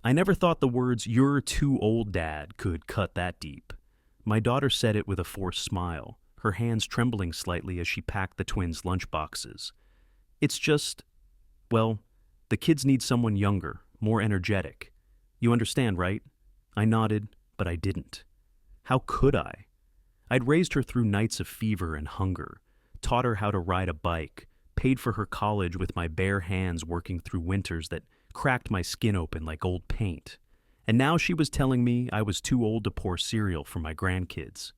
I never thought the words, "You're too old, Dad," could cut that deep. My daughter said it with a forced smile, her hands trembling slightly as she packed the twins' lunchboxes. It's just, well, the kids need someone younger, more energetic. You understand, right? I nodded, but I didn't. How could I? I'd raised her through nights of fever and hunger, taught her how to ride a bike, paid for her college with my bare hands working through winters that cracked my skin open like old paint. And now she was telling me I was too old to pour cereal for my grandkids.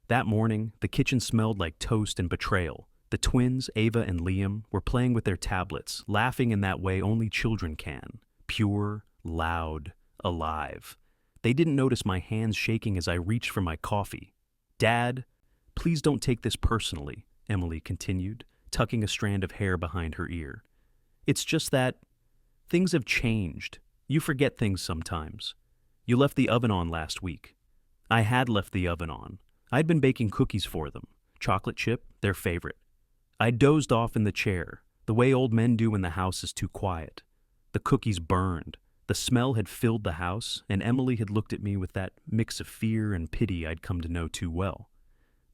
That morning, the kitchen smelled like toast and betrayal. The twins, Ava and Liam, were playing with their tablets, laughing in that way only children can. Pure, loud, alive. They didn't notice my hands shaking as I reached for my coffee. "Dad, please don't take this personally," Emily continued, tucking a strand of hair behind her ear. "It's just that things have changed. You forget things sometimes. You left the oven on last week." I had left the oven on. I'd been baking cookies for them. Chocolate chip, their favorite. I dozed off in the chair, the way old men do when the house is too quiet. The cookies burned. The smell had filled the house, and Emily had looked at me with that mix of fear and pity I'd come to know too well.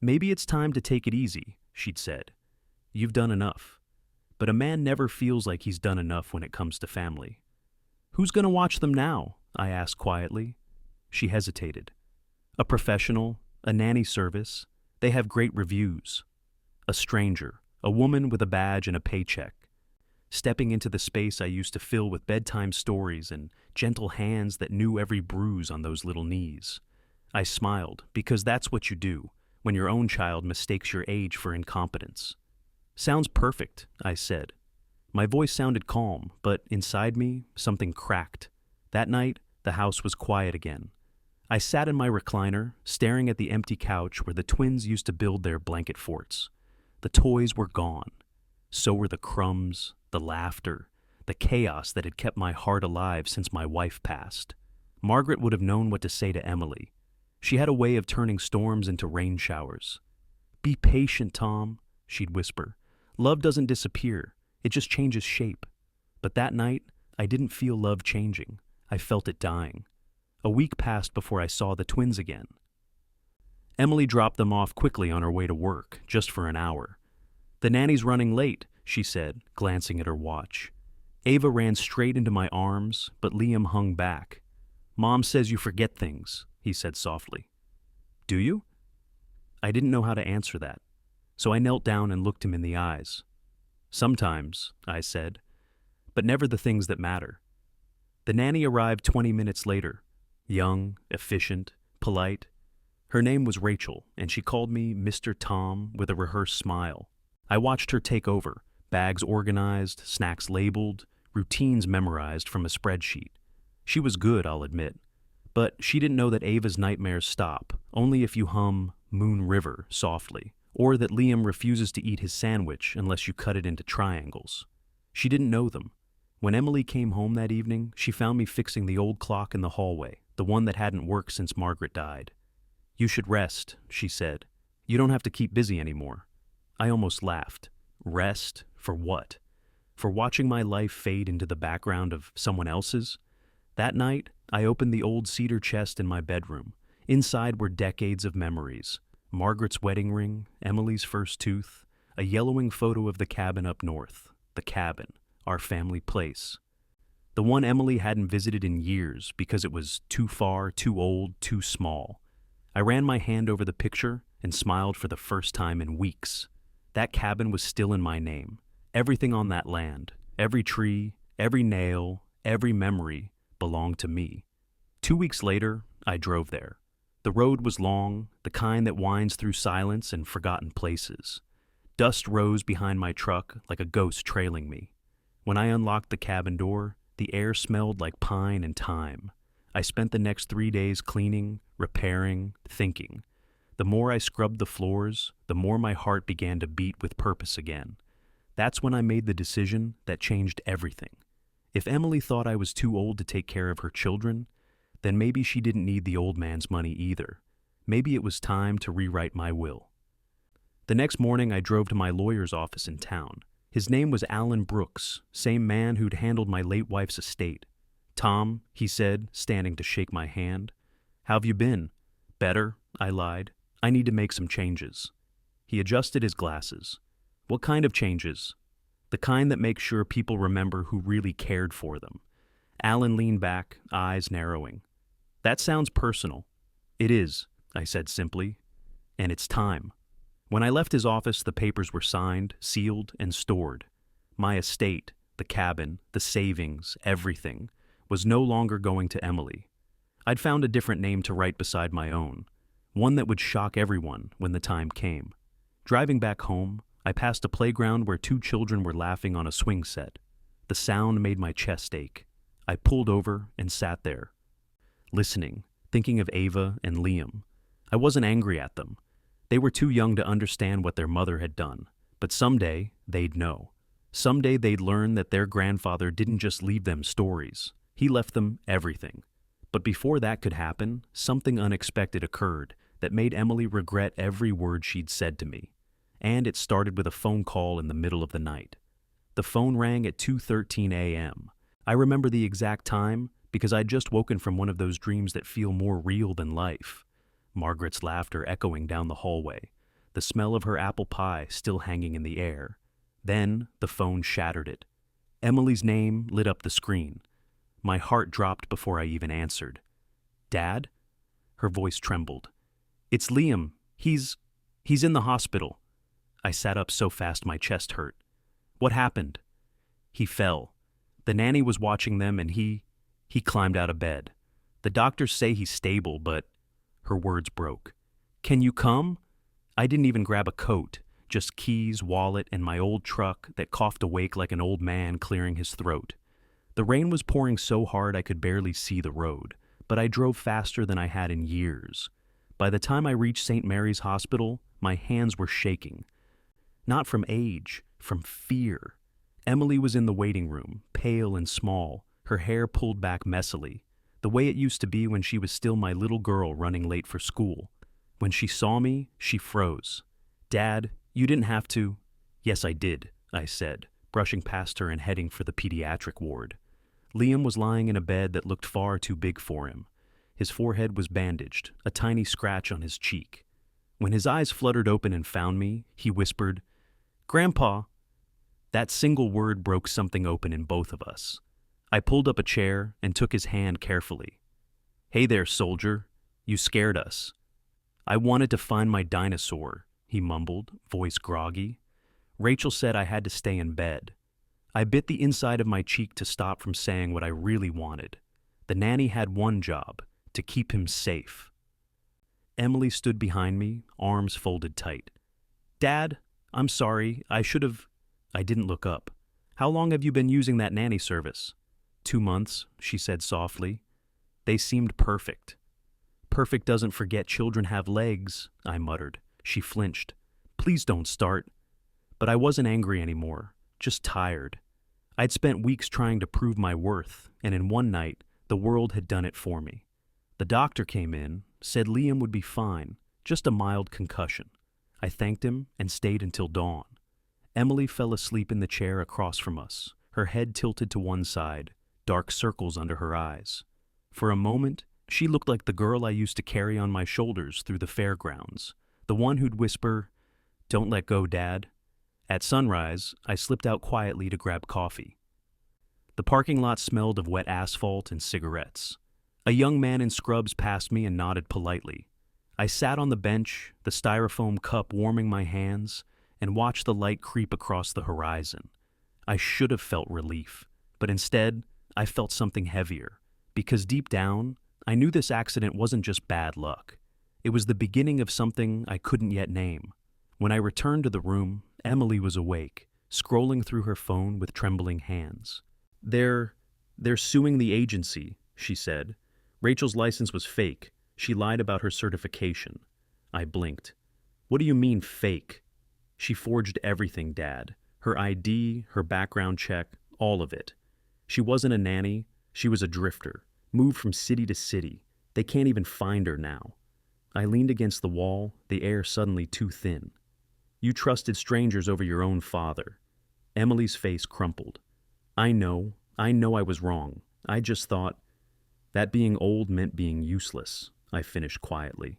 "Maybe it's time to take it easy," she'd said. "You've done enough." But a man never feels like he's done enough when it comes to family. "Who's going to watch them now?" I asked quietly. She hesitated. "A professional, a nanny service. They have great reviews." A stranger, a woman with a badge and a paycheck. Stepping into the space I used to fill with bedtime stories and gentle hands that knew every bruise on those little knees. I smiled, because that's what you do when your own child mistakes your age for incompetence. "Sounds perfect," I said. My voice sounded calm, but inside me, something cracked. That night, the house was quiet again. I sat in my recliner, staring at the empty couch where the twins used to build their blanket forts. The toys were gone. So were the crumbs, the laughter, the chaos that had kept my heart alive since my wife passed. Margaret would have known what to say to Emily. She had a way of turning storms into rain showers. "Be patient, Tom," she'd whisper. "Love doesn't disappear. It just changes shape." But that night, I didn't feel love changing. I felt it dying. A week passed before I saw the twins again. Emily dropped them off quickly on her way to work, just for an hour. "The nanny's running late," she said, glancing at her watch. Ava ran straight into my arms, but Liam hung back. "Mom says you forget things," he said softly. "Do you?" I didn't know how to answer that, so I knelt down and looked him in the eyes. "Sometimes," I said, "but never the things that matter." The nanny arrived 20 minutes later, young, efficient, polite. Her name was Rachel, and she called me Mr. Tom with a rehearsed smile. I watched her take over, bags organized, snacks labeled, routines memorized from a spreadsheet. She was good, I'll admit, but she didn't know that Ava's nightmares stop only if you hum Moon River softly, or that Liam refuses to eat his sandwich unless you cut it into triangles. She didn't know them. When Emily came home that evening, she found me fixing the old clock in the hallway, the one that hadn't worked since Margaret died. "You should rest," she said. "You don't have to keep busy anymore." I almost laughed. Rest? For what? For watching my life fade into the background of someone else's? That night, I opened the old cedar chest in my bedroom. Inside were decades of memories. Margaret's wedding ring, Emily's first tooth, a yellowing photo of the cabin up north. The cabin, our family place. The one Emily hadn't visited in years because it was too far, too old, too small. I ran my hand over the picture and smiled for the first time in weeks. That cabin was still in my name. Everything on that land, every tree, every nail, every memory belonged to me. 2 weeks later, I drove there. The road was long, the kind that winds through silence and forgotten places. Dust rose behind my truck like a ghost trailing me. When I unlocked the cabin door, the air smelled like pine and thyme. I spent the next 3 days cleaning, repairing, thinking. The more I scrubbed the floors, the more my heart began to beat with purpose again. That's when I made the decision that changed everything. If Emily thought I was too old to take care of her children, then maybe she didn't need the old man's money either. Maybe it was time to rewrite my will. The next morning, I drove to my lawyer's office in town. His name was Alan Brooks, same man who'd handled my late wife's estate. "Tom," he said, standing to shake my hand. "How've you been?" "Better," I lied. "I need to make some changes." He adjusted his glasses. "What kind of changes?" "The kind that make sure people remember who really cared for them." Alan leaned back, eyes narrowing. "That sounds personal." "It is," I said simply. "And it's time." When I left his office, the papers were signed, sealed, and stored. My estate, the cabin, the savings, everything, was no longer going to Emily. I'd found a different name to write beside my own, one that would shock everyone when the time came. Driving back home, I passed a playground where 2 children were laughing on a swing set. The sound made my chest ache. I pulled over and sat there, listening, thinking of Ava and Liam. I wasn't angry at them. They were too young to understand what their mother had done, but someday they'd know. Someday they'd learn that their grandfather didn't just leave them stories. He left them everything. But before that could happen, something unexpected occurred that made Emily regret every word she'd said to me. And it started with a phone call in the middle of the night. The phone rang at 2:13 a.m. I remember the exact time because I'd just woken from one of those dreams that feel more real than life. Margaret's laughter echoing down the hallway, the smell of her apple pie still hanging in the air. Then the phone shattered it. Emily's name lit up the screen. My heart dropped before I even answered. "Dad?" Her voice trembled. "It's Liam. He's in the hospital." I sat up so fast my chest hurt. "What happened?" "He fell. The nanny was watching them and he climbed out of bed. The doctors say he's stable, but..." Her words broke. "Can you come?" I didn't even grab a coat, just keys, wallet, and my old truck that coughed awake like an old man clearing his throat. The rain was pouring so hard I could barely see the road, but I drove faster than I had in years. By the time I reached St. Mary's Hospital, my hands were shaking. Not from age, from fear. Emily was in the waiting room, pale and small, her hair pulled back messily, the way it used to be when she was still my little girl running late for school. When she saw me, she froze. "Dad, you didn't have to." "Yes, I did," I said, brushing past her and heading for the pediatric ward. Liam was lying in a bed that looked far too big for him. His forehead was bandaged, a tiny scratch on his cheek. When his eyes fluttered open and found me, he whispered, "Grandpa." That single word broke something open in both of us. I pulled up a chair and took his hand carefully. "Hey there, soldier. You scared us." "I wanted to find my dinosaur," he mumbled, voice groggy. "Rachel said I had to stay in bed." I bit the inside of my cheek to stop from saying what I really wanted. The nanny had one job, to keep him safe. Emily stood behind me, arms folded tight. "Dad, I'm sorry, I didn't look up. How long have you been using that nanny service?" 2 months, she said softly. "They seemed perfect." "Perfect doesn't forget children have legs," I muttered. She flinched. "Please don't start." But I wasn't angry anymore, just tired. I'd spent weeks trying to prove my worth, and in one night, the world had done it for me. The doctor came in, said Liam would be fine, just a mild concussion. I thanked him and stayed until dawn. Emily fell asleep in the chair across from us, her head tilted to one side, dark circles under her eyes. For a moment, she looked like the girl I used to carry on my shoulders through the fairgrounds, the one who'd whisper, "Don't let go, Dad." At sunrise, I slipped out quietly to grab coffee. The parking lot smelled of wet asphalt and cigarettes. A young man in scrubs passed me and nodded politely. I sat on the bench, the styrofoam cup warming my hands, and watched the light creep across the horizon. I should have felt relief, but instead, I felt something heavier, because deep down, I knew this accident wasn't just bad luck. It was the beginning of something I couldn't yet name. When I returned to the room, Emily was awake, scrolling through her phone with trembling hands. They're suing the agency," she said. "Rachel's license was fake. She lied about her certification." I blinked. "What do you mean, fake?" "She forged everything, Dad. Her ID, her background check, all of it. She wasn't a nanny. She was a drifter, moved from city to city. They can't even find her now." I leaned against the wall, the air suddenly too thin. "You trusted strangers over your own father." Emily's face crumpled. I know I was wrong. I just thought that being old meant being useless, I finished quietly.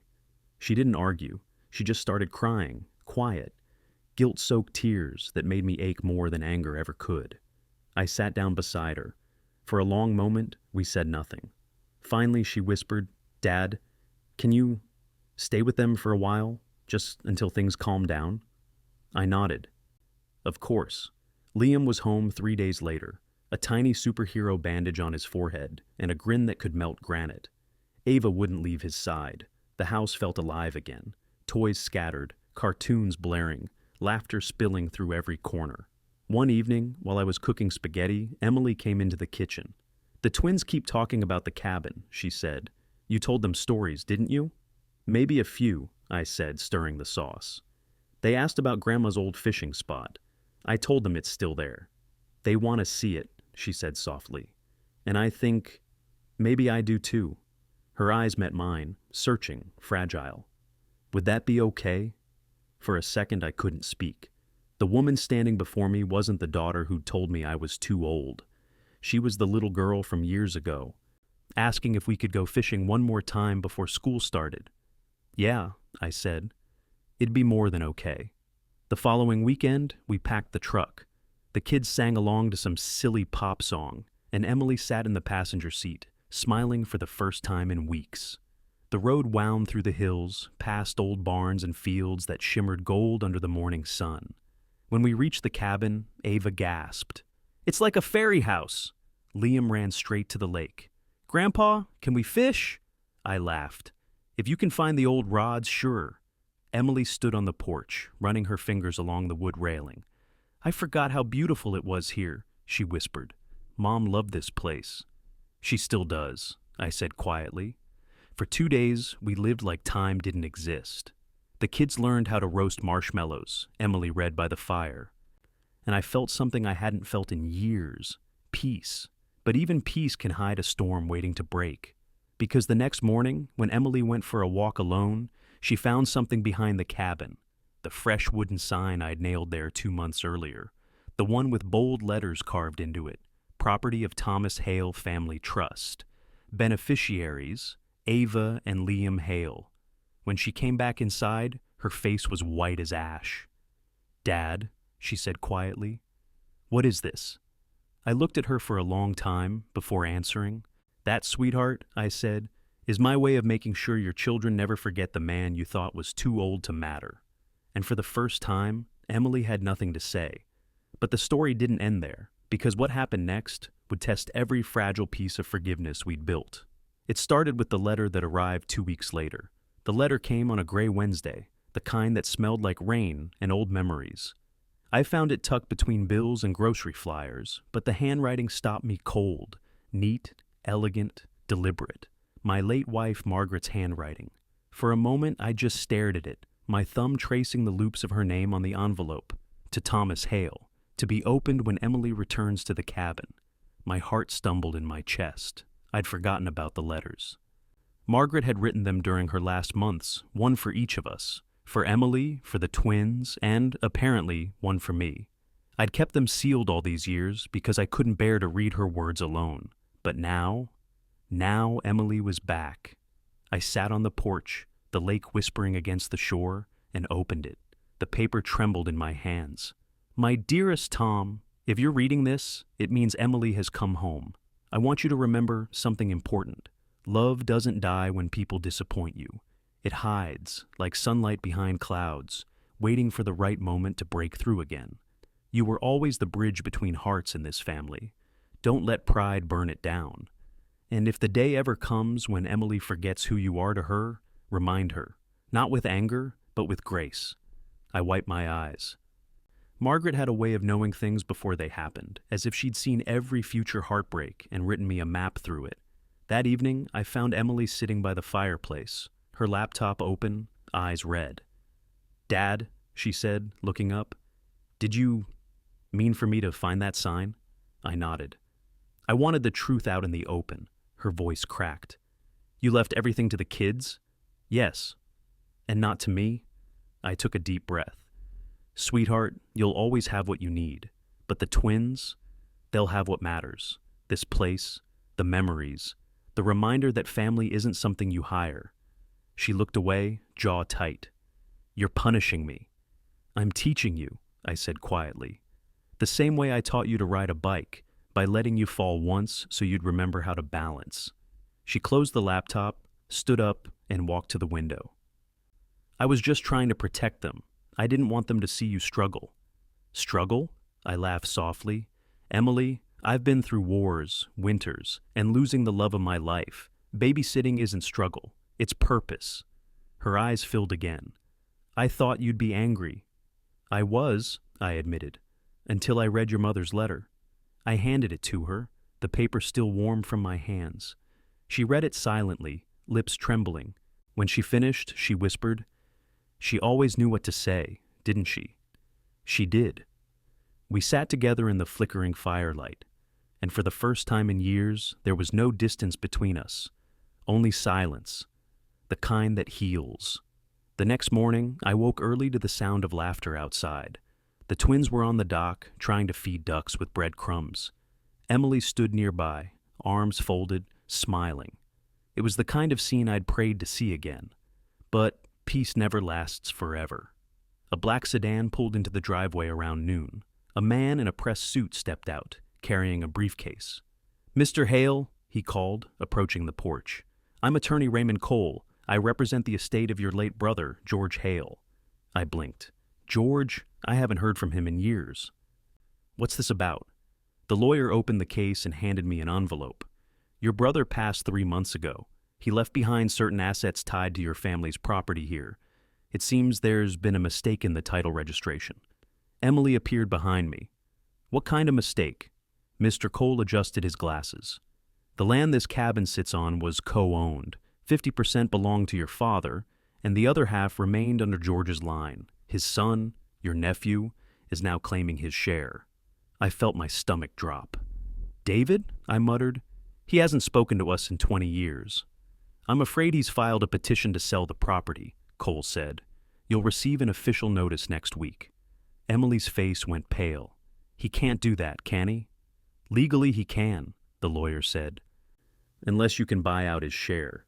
She didn't argue. She just started crying, quiet, guilt-soaked tears that made me ache more than anger ever could. I sat down beside her. For a long moment, we said nothing. Finally, she whispered, "Dad, can you stay with them for a while, just until things calm down?" I nodded. Of course. Liam was home 3 days later, a tiny superhero bandage on his forehead and a grin that could melt granite. Ava wouldn't leave his side. The house felt alive again. Toys scattered, cartoons blaring, laughter spilling through every corner. One evening, while I was cooking spaghetti, Emily came into the kitchen. "The twins keep talking about the cabin," she said. "You told them stories, didn't you?" "Maybe a few," I said, stirring the sauce. "They asked about Grandma's old fishing spot. I told them it's still there. They want to see it," she said softly. "And I think maybe I do too." Her eyes met mine, searching, fragile. "Would that be okay?" For a second I couldn't speak. The woman standing before me wasn't the daughter who'd told me I was too old. She was the little girl from years ago, asking if we could go fishing one more time before school started. "Yeah," I said. "It'd be more than okay." The following weekend, we packed the truck. The kids sang along to some silly pop song, and Emily sat in the passenger seat, smiling for the first time in weeks. The road wound through the hills, past old barns and fields that shimmered gold under the morning sun. When we reached the cabin, Ava gasped. "It's like a fairy house." Liam ran straight to the lake. "Grandpa, can we fish?" I laughed. "If you can find the old rods, sure." Emily stood on the porch, running her fingers along the wood railing. "I forgot how beautiful it was here," she whispered. "Mom loved this place." "She still does," I said quietly. For 2 days, we lived like time didn't exist. The kids learned how to roast marshmallows, Emily read by the fire. And I felt something I hadn't felt in years, peace. But even peace can hide a storm waiting to break. Because the next morning, when Emily went for a walk alone, she found something behind the cabin, the fresh wooden sign I'd nailed there 2 months earlier, the one with bold letters carved into it, property of Thomas Hale Family Trust. Beneficiaries, Ava and Liam Hale. When she came back inside, her face was white as ash. "Dad," she said quietly, "what is this?" I looked at her for a long time before answering. "That, sweetheart," I said, "is my way of making sure your children never forget the man you thought was too old to matter." And for the first time, Emily had nothing to say. But the story didn't end there, because what happened next would test every fragile piece of forgiveness we'd built. It started with the letter that arrived 2 weeks later. The letter came on a gray Wednesday, the kind that smelled like rain and old memories. I found it tucked between bills and grocery flyers, but the handwriting stopped me cold, neat, elegant, deliberate. My late wife Margaret's handwriting. For a moment I just stared at it, my thumb tracing the loops of her name on the envelope. To Thomas Hale, to be opened when Emily returns to the cabin. My heart stumbled in my chest. I'd forgotten about the letters. Margaret had written them during her last months, one for each of us. For Emily, for the twins, and, apparently, one for me. I'd kept them sealed all these years because I couldn't bear to read her words alone. But now Emily was back. I sat on the porch, the lake whispering against the shore, and opened it. The paper trembled in my hands. "My dearest Tom, if you're reading this, it means Emily has come home. I want you to remember something important. Love doesn't die when people disappoint you. It hides, like sunlight behind clouds, waiting for the right moment to break through again. You were always the bridge between hearts in this family. Don't let pride burn it down. And if the day ever comes when Emily forgets who you are to her, remind her, not with anger, but with grace." I wiped my eyes. Margaret had a way of knowing things before they happened, as if she'd seen every future heartbreak and written me a map through it. That evening, I found Emily sitting by the fireplace, her laptop open, eyes red. "Dad," she said, looking up, "did you mean for me to find that sign?" I nodded. I wanted the truth out in the open. Her voice cracked. "You left everything to the kids?" "Yes." "And not to me?" I took a deep breath. "Sweetheart, you'll always have what you need. But the twins, they'll have what matters. This place, the memories, the reminder that family isn't something you hire. She looked away, jaw tight. "You're punishing me." "I'm teaching you," I said quietly. "The same way I taught you to ride a bike, by letting you fall once so you'd remember how to balance." She closed the laptop, stood up, and walked to the window. "I was just trying to protect them. I didn't want them to see you struggle." "Struggle?" I laughed softly. "Emily, I've been through wars, winters, and losing the love of my life. Babysitting isn't struggle. It's purpose." Her eyes filled again. "I thought you'd be angry." "I was," I admitted, "until I read your mother's letter." I handed it to her, the paper still warm from my hands. She read it silently, lips trembling. When she finished, she whispered, "She always knew what to say, didn't she?" She did. We sat together in the flickering firelight, and for the first time in years, there was no distance between us, only silence, the kind that heals. The next morning, I woke early to the sound of laughter outside. The twins were on the dock, trying to feed ducks with breadcrumbs. Emily stood nearby, arms folded, smiling. It was the kind of scene I'd prayed to see again. But peace never lasts forever. A black sedan pulled into the driveway around noon. A man in a pressed suit stepped out, carrying a briefcase. "Mr. Hale," he called, approaching the porch. "I'm attorney Raymond Cole. I represent the estate of your late brother, George Hale." I blinked. "George? I haven't heard from him in years." "What's this about?" The lawyer opened the case and handed me an envelope. "Your brother passed 3 months ago. He left behind certain assets tied to your family's property here. It seems there's been a mistake in the title registration." Emily appeared behind me. "What kind of mistake?" Mr. Cole adjusted his glasses. "The land this cabin sits on was co-owned. 50% belonged to your father, and the other half remained under George's line. His son, your nephew, is now claiming his share." I felt my stomach drop. "David?" I muttered. "He hasn't spoken to us in 20 years. "I'm afraid he's filed a petition to sell the property," Cole said. "You'll receive an official notice next week." Emily's face went pale. "He can't do that, can he?" "Legally he can," the lawyer said, "unless you can buy out his share."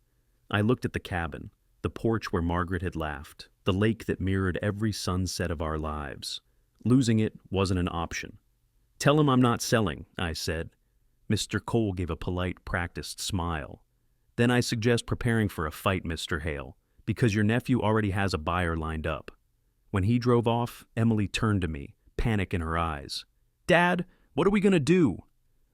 I looked at the cabin, the porch where Margaret had laughed, the lake that mirrored every sunset of our lives. Losing it wasn't an option. "Tell him I'm not selling," I said. Mr. Cole gave a polite, practiced smile. "Then I suggest preparing for a fight, Mr. Hale, because your nephew already has a buyer lined up." When he drove off, Emily turned to me, panic in her eyes. "Dad, what are we going to do?"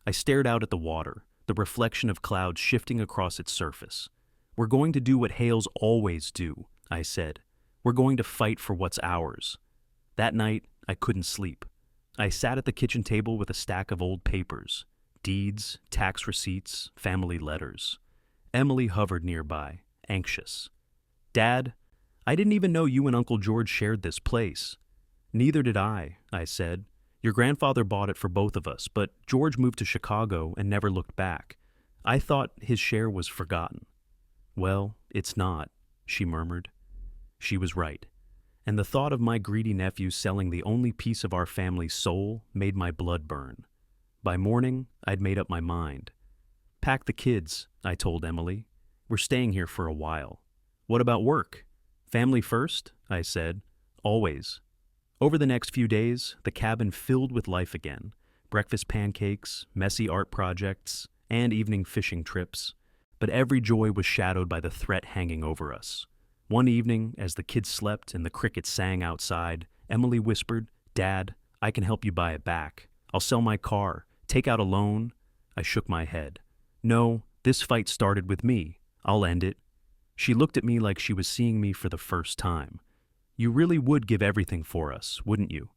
I stared out at the water, the reflection of clouds shifting across its surface. "We're going to do what Hales always do," I said. "We're going to fight for what's ours." That night, I couldn't sleep. I sat at the kitchen table with a stack of old papers, deeds, tax receipts, family letters. Emily hovered nearby, anxious. "Dad, I didn't even know you and Uncle George shared this place." "Neither did I said. "Your grandfather bought it for both of us, but George moved to Chicago and never looked back. I thought his share was forgotten." "Well, it's not," she murmured. She was right. And the thought of my greedy nephew selling the only piece of our family's soul made my blood burn. By morning, I'd made up my mind. "Pack the kids," I told Emily. "We're staying here for a while." "What about work?" "Family first," I said. "Always." Over the next few days, the cabin filled with life again. Breakfast pancakes, messy art projects, and evening fishing trips. But every joy was shadowed by the threat hanging over us. One evening, as the kids slept and the crickets sang outside, Emily whispered, "Dad, I can help you buy it back. I'll sell my car, take out a loan." I shook my head. "No, this fight started with me. I'll end it." She looked at me like she was seeing me for the first time. "You really would give everything for us, wouldn't you?"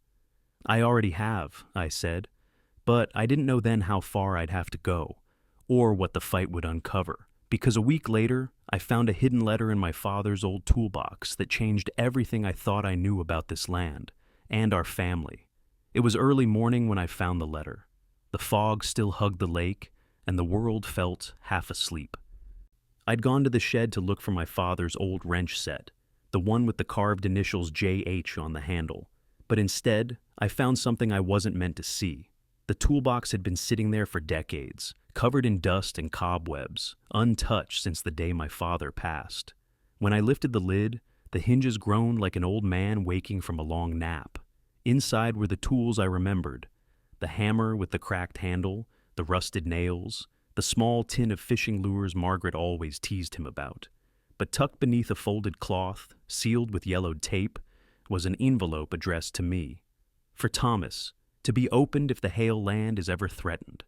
"I already have," I said. But I didn't know then how far I'd have to go, or what the fight would uncover. Because a week later, I found a hidden letter in my father's old toolbox that changed everything I thought I knew about this land and our family. It was early morning when I found the letter. The fog still hugged the lake, and the world felt half asleep. I'd gone to the shed to look for my father's old wrench set, the one with the carved initials JH on the handle. But instead, I found something I wasn't meant to see. The toolbox had been sitting there for decades, covered in dust and cobwebs, untouched since the day my father passed. When I lifted the lid, the hinges groaned like an old man waking from a long nap. Inside were the tools I remembered: the hammer with the cracked handle, the rusted nails, the small tin of fishing lures Margaret always teased him about. But tucked beneath a folded cloth, sealed with yellowed tape, was an envelope addressed to me. For Thomas, to be opened if the Hale land is ever threatened.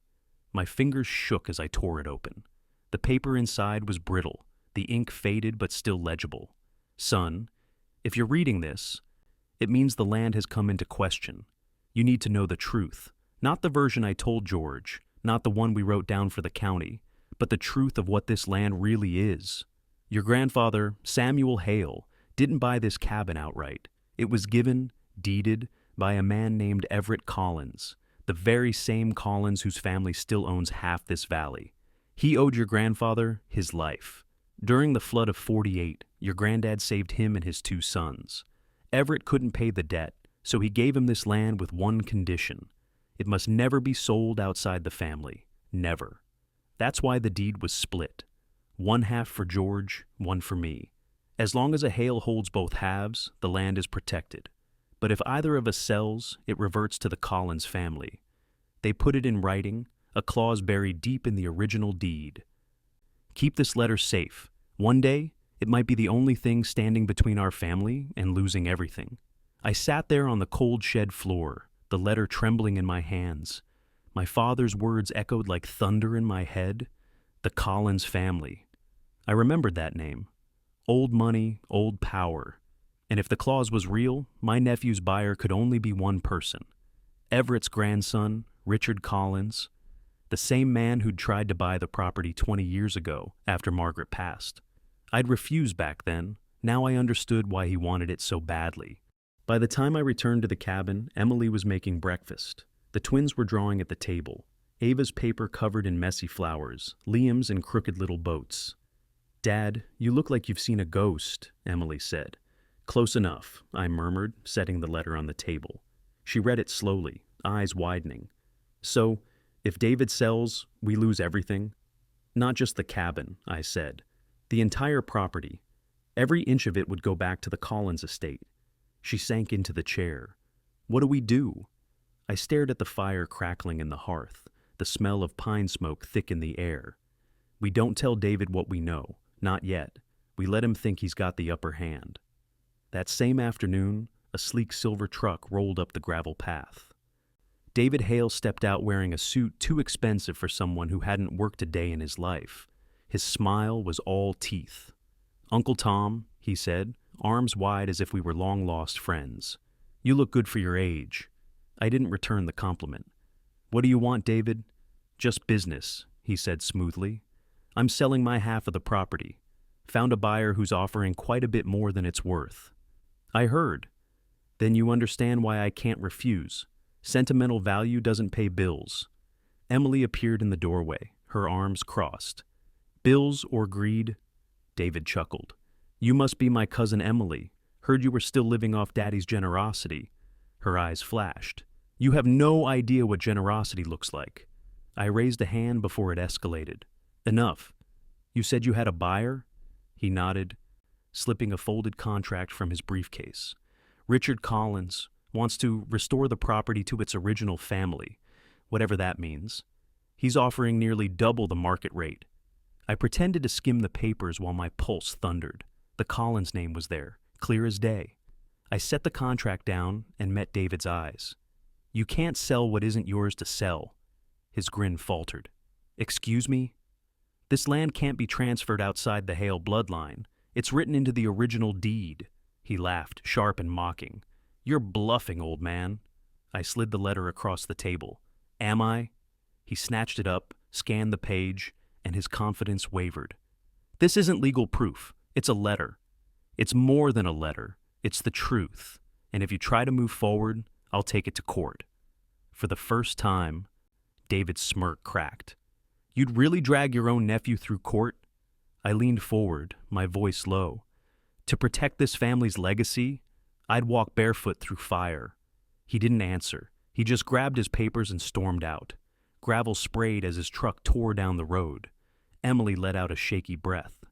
My fingers shook as I tore it open. The paper inside was brittle, the ink faded but still legible. Son, if you're reading this, it means the land has come into question. You need to know the truth. Not the version I told George, not the one we wrote down for the county, but the truth of what this land really is. Your grandfather, Samuel Hale, didn't buy this cabin outright. It was given, deeded, by a man named Everett Collins, the very same Collins whose family still owns half this valley. He owed your grandfather his life. During the flood of '48, your granddad saved him and his 2 sons. Everett couldn't pay the debt, so he gave him this land with one condition: it must never be sold outside the family. Never. That's why the deed was split. 1/2 for George, 1 for me. As long as a Hale holds both halves, the land is protected. But if either of us sells, it reverts to the Collins family. They put it in writing, a clause buried deep in the original deed. Keep this letter safe. One day, it might be the only thing standing between our family and losing everything. I sat there on the cold shed floor, the letter trembling in my hands. My father's words echoed like thunder in my head. The Collins family. I remembered that name. Old money, old power. And if the clause was real, my nephew's buyer could only be one person. Everett's grandson, Richard Collins, the same man who'd tried to buy the property 20 years ago after Margaret passed. I'd refused back then. Now I understood why he wanted it so badly. By the time I returned to the cabin, Emily was making breakfast. The twins were drawing at the table. Ava's paper covered in messy flowers, Liam's in crooked little boats. "Dad, you look like you've seen a ghost," Emily said. "Close enough," I murmured, setting the letter on the table. She read it slowly, eyes widening. "So, if David sells, we lose everything?" "Not just the cabin," I said. "The entire property. Every inch of it would go back to the Collins estate." She sank into the chair. "What do we do?" I stared at the fire crackling in the hearth, the smell of pine smoke thick in the air. "We don't tell David what we know. Not yet. We let him think he's got the upper hand." That same afternoon, a sleek silver truck rolled up the gravel path. David Hale stepped out wearing a suit too expensive for someone who hadn't worked a day in his life. His smile was all teeth. "Uncle Tom," he said, arms wide as if we were long-lost friends. "You look good for your age." I didn't return the compliment. "What do you want, David?" "Just business," he said smoothly. "I'm selling my half of the property. Found a buyer who's offering quite a bit more than it's worth." I heard. "Then you understand why I can't refuse. Sentimental value doesn't pay bills." Emily appeared in the doorway, her arms crossed. "Bills or greed?" David chuckled. "You must be my cousin Emily. Heard you were still living off Daddy's generosity." Her eyes flashed. "You have no idea what generosity looks like." I raised a hand before it escalated. "Enough. You said you had a buyer?" He nodded, slipping a folded contract from his briefcase. "Richard Collins wants to restore the property to its original family, whatever that means. He's offering nearly double the market rate." I pretended to skim the papers while my pulse thundered. The Collins name was there, clear as day. I set the contract down and met David's eyes. "You can't sell what isn't yours to sell." His grin faltered. "Excuse me?" "This land can't be transferred outside the Hale bloodline. It's written into the original deed." He laughed, sharp and mocking. "You're bluffing, old man." I slid the letter across the table. "Am I?" He snatched it up, scanned the page, and his confidence wavered. "This isn't legal proof. It's a letter. It's more than a letter. It's the truth. And if you try to move forward, I'll take it to court." For the first time, David's smirk cracked. "You'd really drag your own nephew through court?" I leaned forward, my voice low. "To protect this family's legacy, I'd walk barefoot through fire." He didn't answer. He just grabbed his papers and stormed out. Gravel sprayed as his truck tore down the road. Emily let out a shaky breath.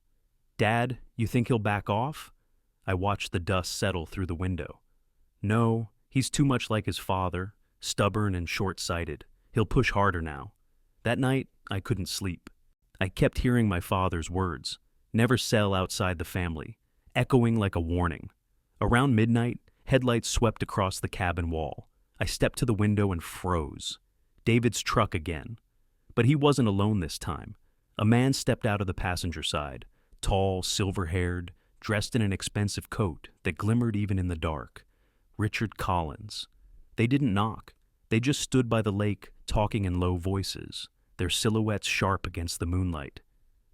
"Dad, you think he'll back off?" I watched the dust settle through the window. "No, he's too much like his father, stubborn and short-sighted. He'll push harder now." That night, I couldn't sleep. I kept hearing my father's words, "Never sell outside the family," echoing like a warning. Around midnight, headlights swept across the cabin wall. I stepped to the window and froze. David's truck again. But he wasn't alone this time. A man stepped out of the passenger side, tall, silver-haired, dressed in an expensive coat that glimmered even in the dark. Richard Collins. They didn't knock. They just stood by the lake, talking in low voices, their silhouettes sharp against the moonlight.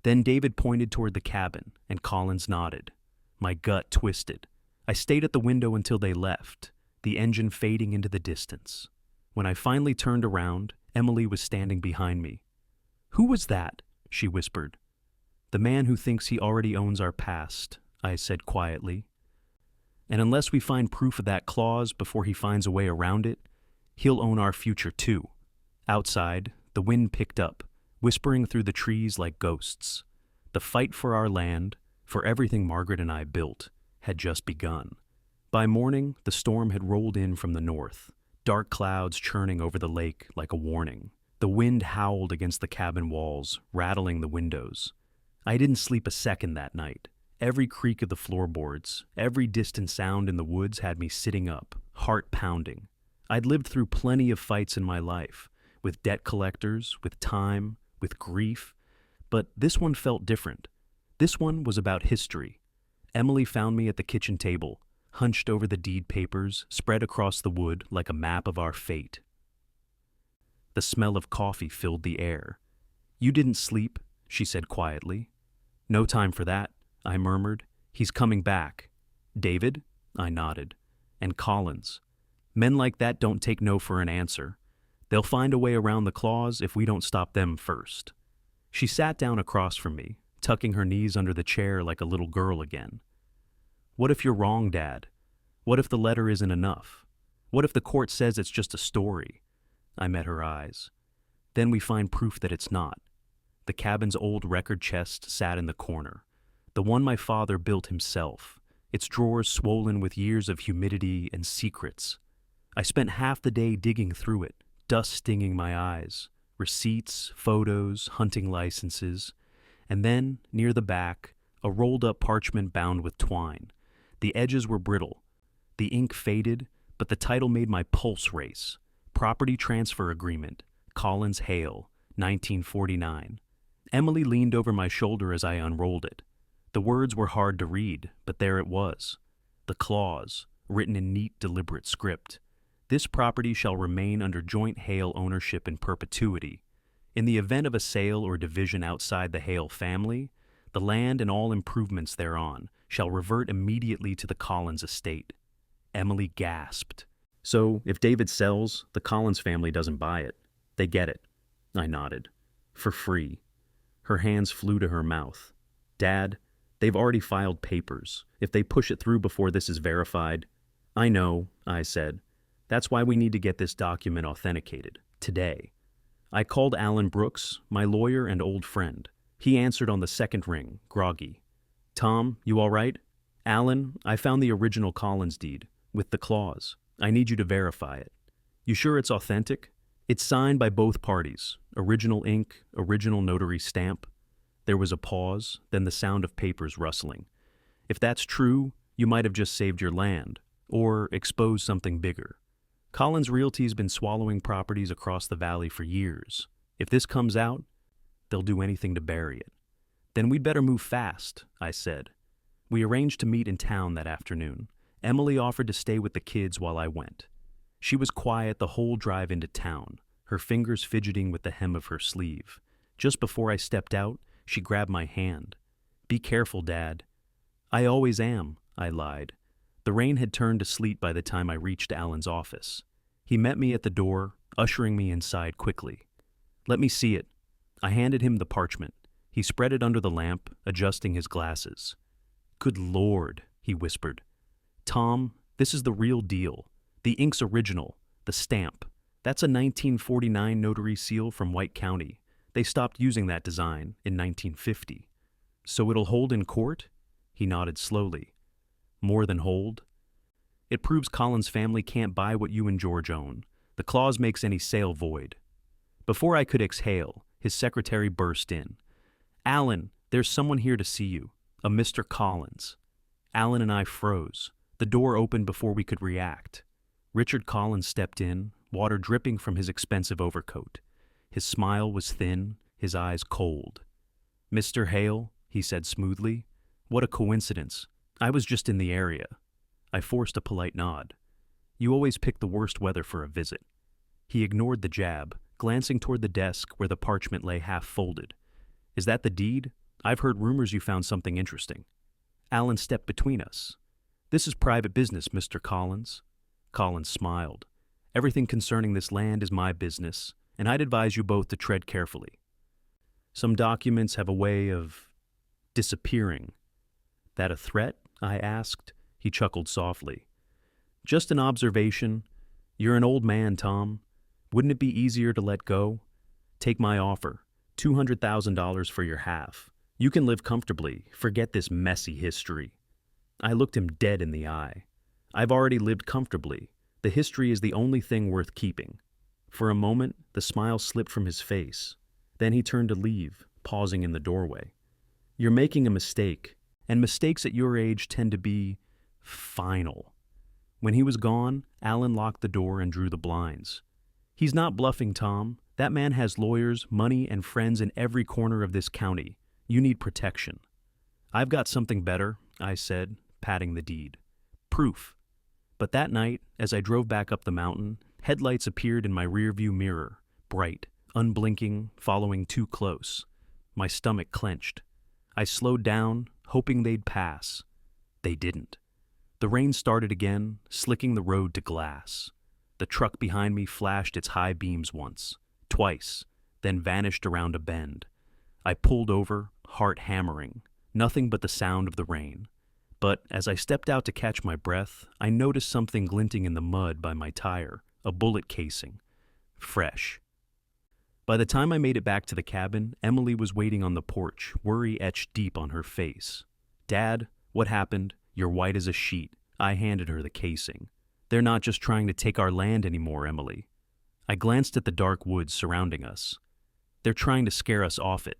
Then David pointed toward the cabin, and Collins nodded. My gut twisted. I stayed at the window until they left, the engine fading into the distance. When I finally turned around, Emily was standing behind me. "Who was that?" she whispered. "The man who thinks he already owns our past," I said quietly. "And unless we find proof of that clause before he finds a way around it, he'll own our future too." Outside, the wind picked up, whispering through the trees like ghosts. The fight for our land, for everything Margaret and I built, had just begun. By morning, the storm had rolled in from the north, dark clouds churning over the lake like a warning. The wind howled against the cabin walls, rattling the windows. I didn't sleep a second that night. Every creak of the floorboards, every distant sound in the woods had me sitting up, heart pounding. I'd lived through plenty of fights in my life, with debt collectors, with time, with grief, but this one felt different. This one was about history. Emily found me at the kitchen table, hunched over the deed papers spread across the wood like a map of our fate. The smell of coffee filled the air. "You didn't sleep," she said quietly. "No time for that," I murmured. "He's coming back." "David?" I nodded. "And Collins. Men like that don't take no for an answer. They'll find a way around the clause if we don't stop them first." She sat down across from me, tucking her knees under the chair like a little girl again. "What if you're wrong, Dad? What if the letter isn't enough? What if the court says it's just a story?" I met her eyes. "Then we find proof that it's not." The cabin's old record chest sat in the corner, the one my father built himself, its drawers swollen with years of humidity and secrets. I spent half the day digging through it, dust stinging my eyes, receipts, photos, hunting licenses, and then, near the back, a rolled-up parchment bound with twine. The edges were brittle. The ink faded, but the title made my pulse race. Property Transfer Agreement, Collins Hale, 1949. Emily leaned over my shoulder as I unrolled it. The words were hard to read, but there it was. The clause, written in neat, deliberate script. "This property shall remain under joint Hale ownership in perpetuity. In the event of a sale or division outside the Hale family, the land and all improvements thereon shall revert immediately to the Collins estate." Emily gasped. "So, if David sells, the Collins family doesn't buy it. They get it." I nodded. "For free." Her hands flew to her mouth. "Dad, they've already filed papers. If they push it through before this is verified—" "I know," I said. "That's why we need to get this document authenticated. Today." I called Alan Brooks, my lawyer and old friend. He answered on the second ring, groggy. "Tom, you all right?" "Alan, I found the original Collins deed, with the clause. I need you to verify it." "You sure it's authentic?" "It's signed by both parties. Original ink, original notary stamp." There was a pause, then the sound of papers rustling. "If that's true, you might have just saved your land, or exposed something bigger. Collins Realty's been swallowing properties across the valley for years. If this comes out, they'll do anything to bury it." "Then we'd better move fast," I said. We arranged to meet in town that afternoon. Emily offered to stay with the kids while I went. She was quiet the whole drive into town, her fingers fidgeting with the hem of her sleeve. Just before I stepped out, she grabbed my hand. "Be careful, Dad." "I always am," I lied. The rain had turned to sleet by the time I reached Alan's office. He met me at the door, ushering me inside quickly. "Let me see it." I handed him the parchment. He spread it under the lamp, adjusting his glasses. "Good Lord," he whispered. "Tom, this is the real deal. The ink's original, the stamp. That's a 1949 notary seal from White County. They stopped using that design in 1950. So it'll hold in court? He nodded slowly. More than hold. It proves Colin's family can't buy what you and George own. The clause makes any sale void. Before I could exhale, his secretary burst in. Alan, there's someone here to see you. A Mr. Collins. Alan and I froze. The door opened before we could react. Richard Collins stepped in, water dripping from his expensive overcoat. His smile was thin, his eyes cold. Mr. Hale, he said smoothly. What a coincidence. I was just in the area. I forced a polite nod. You always pick the worst weather for a visit. He ignored the jab, glancing toward the desk where the parchment lay half folded. Is that the deed? I've heard rumors you found something interesting. Alan stepped between us. This is private business, Mr. Collins. Collins smiled. Everything concerning this land is my business, and I'd advise you both to tread carefully. Some documents have a way of disappearing. That a threat? I asked. He chuckled softly. Just an observation. You're an old man, Tom. Wouldn't it be easier to let go? Take my offer. $200,000 for your half. You can live comfortably. Forget this messy history. I looked him dead in the eye. I've already lived comfortably. The history is the only thing worth keeping. For a moment, the smile slipped from his face. Then he turned to leave, pausing in the doorway. You're making a mistake, and mistakes at your age tend to be final. When he was gone, Alan locked the door and drew the blinds. He's not bluffing, Tom. That man has lawyers, money, and friends in every corner of this county. You need protection. I've got something better, I said, patting the deed. Proof. But that night, as I drove back up the mountain, headlights appeared in my rearview mirror, bright, unblinking, following too close. My stomach clenched. I slowed down, hoping they'd pass. They didn't. The rain started again, slicking the road to glass. The truck behind me flashed its high beams once, twice, then vanished around a bend. I pulled over, heart hammering, nothing but the sound of the rain. But as I stepped out to catch my breath, I noticed something glinting in the mud by my tire, a bullet casing. Fresh. By the time I made it back to the cabin, Emily was waiting on the porch, worry etched deep on her face. Dad, what happened? You're white as a sheet. I handed her the casing. They're not just trying to take our land anymore, Emily. I glanced at the dark woods surrounding us. They're trying to scare us off it.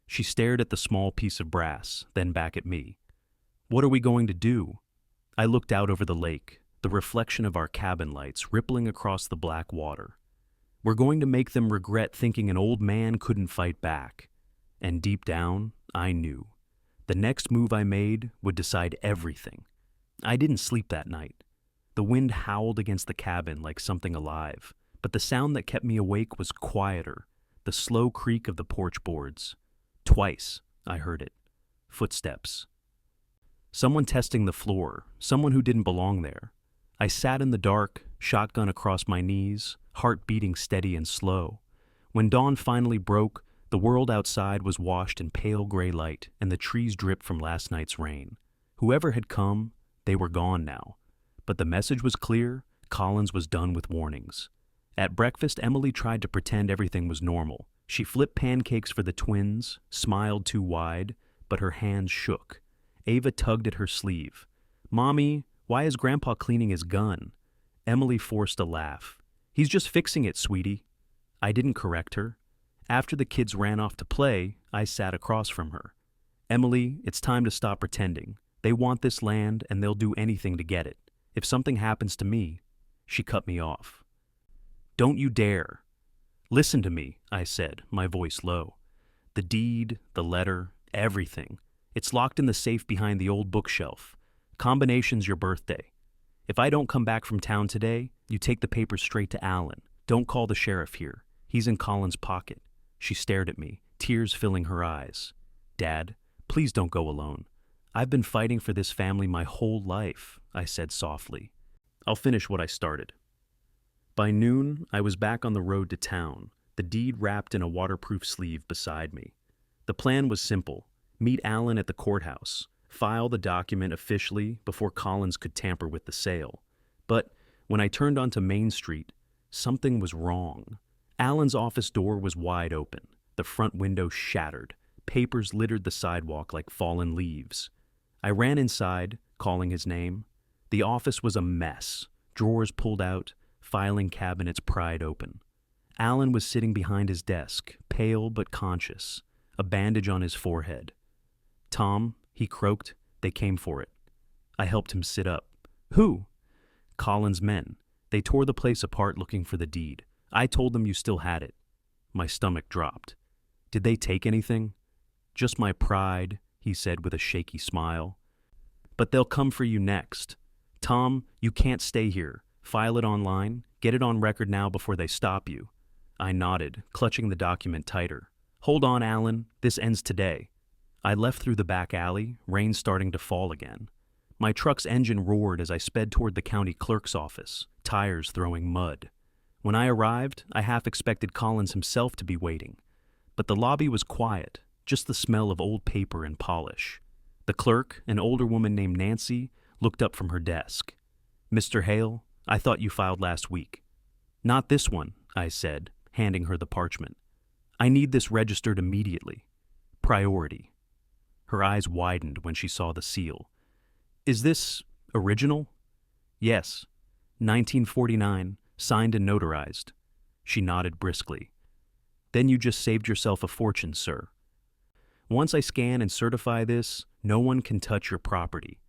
She stared at the small piece of brass, then back at me. What are we going to do? I looked out over the lake, the reflection of our cabin lights rippling across the black water. We're going to make them regret thinking an old man couldn't fight back. And deep down, I knew. The next move I made would decide everything. I didn't sleep that night. The wind howled against the cabin like something alive, but the sound that kept me awake was quieter, the slow creak of the porch boards. Twice, I heard it. Footsteps. Someone testing the floor, someone who didn't belong there. I sat in the dark, shotgun across my knees, heart beating steady and slow. When dawn finally broke, the world outside was washed in pale gray light, and the trees dripped from last night's rain. Whoever had come, they were gone now. But the message was clear. Collins was done with warnings. At breakfast, Emily tried to pretend everything was normal. She flipped pancakes for the twins, smiled too wide, but her hands shook. Ava tugged at her sleeve. Mommy, why is Grandpa cleaning his gun? Emily forced a laugh. He's just fixing it, sweetie. I didn't correct her. After the kids ran off to play, I sat across from her. Emily, it's time to stop pretending. They want this land, and they'll do anything to get it. If something happens to me, she cut me off. Don't you dare. Listen to me, I said, my voice low. The deed, the letter, everything. It's locked in the safe behind the old bookshelf. Combination's your birthday. If I don't come back from town today, you take the papers straight to Alan. Don't call the sheriff here. He's in Colin's pocket. She stared at me, tears filling her eyes. Dad, please don't go alone. I've been fighting for this family my whole life, I said softly. I'll finish what I started. By noon, I was back on the road to town, the deed wrapped in a waterproof sleeve beside me. The plan was simple. Meet Alan at the courthouse, file the document officially before Collins could tamper with the sale. But when I turned onto Main Street, Something was wrong. Alan's office door was wide open, the front window shattered. Papers littered the sidewalk like fallen leaves. I ran inside, calling his name. The office was a mess, drawers pulled out, filing cabinets pried open. Alan was sitting behind his desk, pale but conscious, a bandage on his forehead. "Tom," he croaked, "they came for it." I helped him sit up. "Who?" "Colin's men. They tore the place apart looking for the deed. I told them you still had it." My stomach dropped. "Did they take anything?" "Just my pride," he said with a shaky smile. "But they'll come for you next. Tom, you can't stay here. File it online. Get it on record now before they stop you." I nodded, clutching the document tighter. "Hold on, Alan. This ends today." I left through the back alley, rain starting to fall again. My truck's engine roared as I sped toward the county clerk's office, tires throwing mud. When I arrived, I half expected Collins himself to be waiting. But the lobby was quiet, just the smell of old paper and polish. The clerk, an older woman named Nancy, looked up from her desk. "Mr. Hale, I thought you filed last week." "Not this one," I said, handing her the parchment. "I need this registered immediately. Priority." Her eyes widened when she saw the seal. "Is this original?" "Yes. 1949, signed and notarized." She nodded briskly. "Then you just saved yourself a fortune, sir. Once I scan and certify this, no one can touch your property."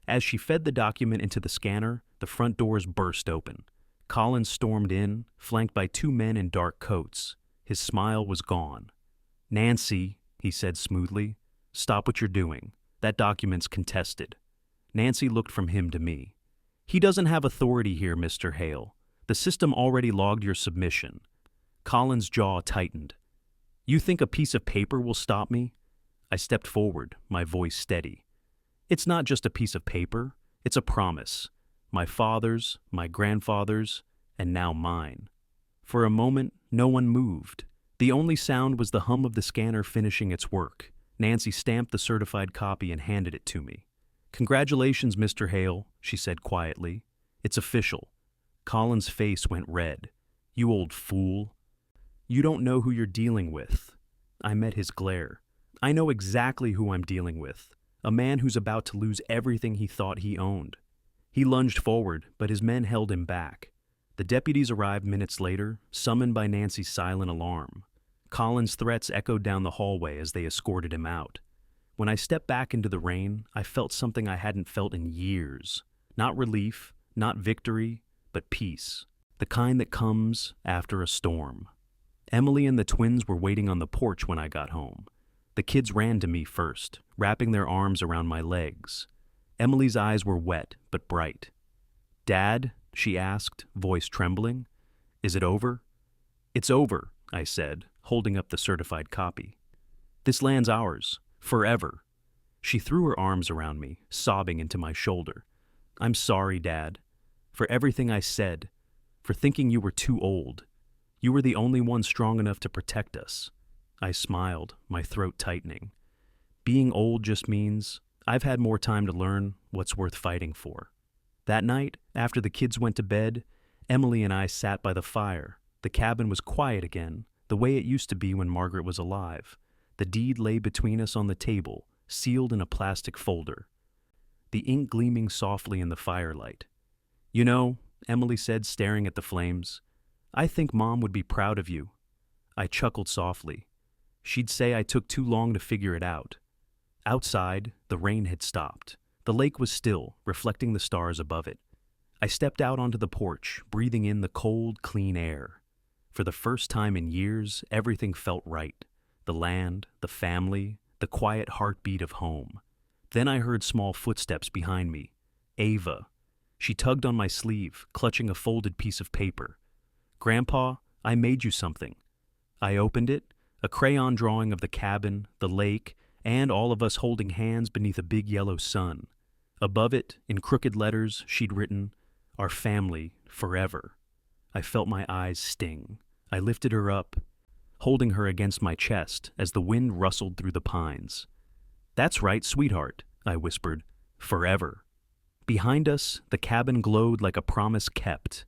As she fed the document into the scanner, the front doors burst open. Collins stormed in, flanked by two men in dark coats. His smile was gone. "Nancy," he said smoothly, "stop what you're doing. That document's contested." Nancy looked from him to me. "He doesn't have authority here, Mr. Hale. The system already logged your submission." Collins' jaw tightened. "You think a piece of paper will stop me?" I stepped forward, my voice steady. "It's not just a piece of paper. It's a promise. My father's, my grandfather's, and now mine." For a moment, no one moved. The only sound was the hum of the scanner finishing its work. Nancy stamped the certified copy and handed it to me. "Congratulations, Mr. Hale," she said quietly. "It's official." Colin's face went red. "You old fool. You don't know who you're dealing with." I met his glare. "I know exactly who I'm dealing with. A man who's about to lose everything he thought he owned." He lunged forward, but his men held him back. The deputies arrived minutes later, summoned by Nancy's silent alarm. Colin's threats echoed down the hallway as they escorted him out. When I stepped back into the rain, I felt something I hadn't felt in years. Not relief, not victory, but peace. The kind that comes after a storm. Emily and the twins were waiting on the porch when I got home. The kids ran to me first, wrapping their arms around my legs. Emily's eyes were wet but bright. "Dad?" she asked, voice trembling. "Is it over?" "It's over," I said, holding up the certified copy. "This land's ours. Forever." She threw her arms around me, sobbing into my shoulder. "I'm sorry, Dad. For everything I said. For thinking you were too old. You were the only one strong enough to protect us." I smiled, my throat tightening. Being old just means I've had more time to learn what's worth fighting for. That night, after the kids went to bed, Emily and I sat by the fire. The cabin was quiet again, the way it used to be when Margaret was alive. The deed lay between us on the table, sealed in a plastic folder. The ink gleaming softly in the firelight. "You know," Emily said, staring at the flames, "I think Mom would be proud of you." I chuckled softly. She'd say I took too long to figure it out. Outside, the rain had stopped. The lake was still, reflecting the stars above it. I stepped out onto the porch, breathing in the cold, clean air. For the first time in years, everything felt right. The land, the family, the quiet heartbeat of home. Then I heard small footsteps behind me. Ava. She tugged on my sleeve, clutching a folded piece of paper. "Grandpa, I made you something." I opened it, a crayon drawing of the cabin, the lake, and all of us holding hands beneath a big yellow sun. Above it, in crooked letters, she'd written, "Our family, forever." I felt my eyes sting. I lifted her up, holding her against my chest as the wind rustled through the pines. "That's right, sweetheart," I whispered. "Forever." Behind us, the cabin glowed like a promise kept.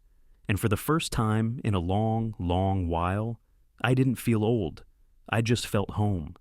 And for the first time in a long, long while, I didn't feel old. I just felt home.